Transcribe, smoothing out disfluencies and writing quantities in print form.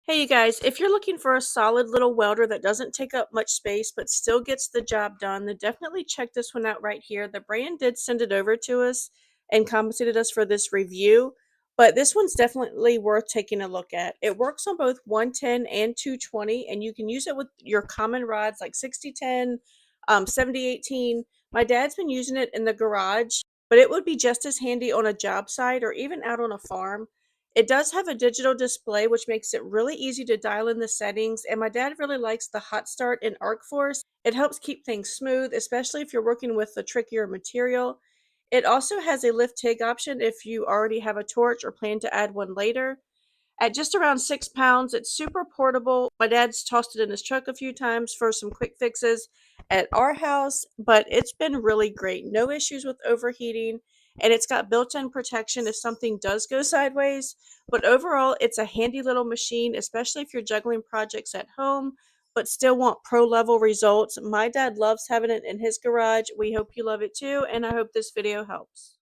Hey you guys, if you're looking for a solid little welder that doesn't take up much space but still gets the job done, then definitely check this one out right here. The brand did send it over to us and compensated us for this review, but this one's definitely worth taking a look at. It works on both 110 and 220, and you can use it with your common rods like 6010, 7018. My dad's been using it in the garage, but it would be just as handy on a job site or even out on a farm. It does have a digital display, which makes it really easy to dial in the settings, and my dad really likes the hot start and arc force. It helps keep things smooth, especially if you're working with a trickier material. It also has a lift TIG option if you already have a torch or plan to add one later. At just around 6 pounds, it's super portable. My dad's tossed it in his truck a few times for some quick fixes at our house, but it's been really great. No issues with overheating, and it's got built in protection if something does go sideways. But overall, it's a handy little machine, especially if you're juggling projects at home but still want pro level results. My dad loves having it in his garage. We hope you love it too, and I hope this video helps.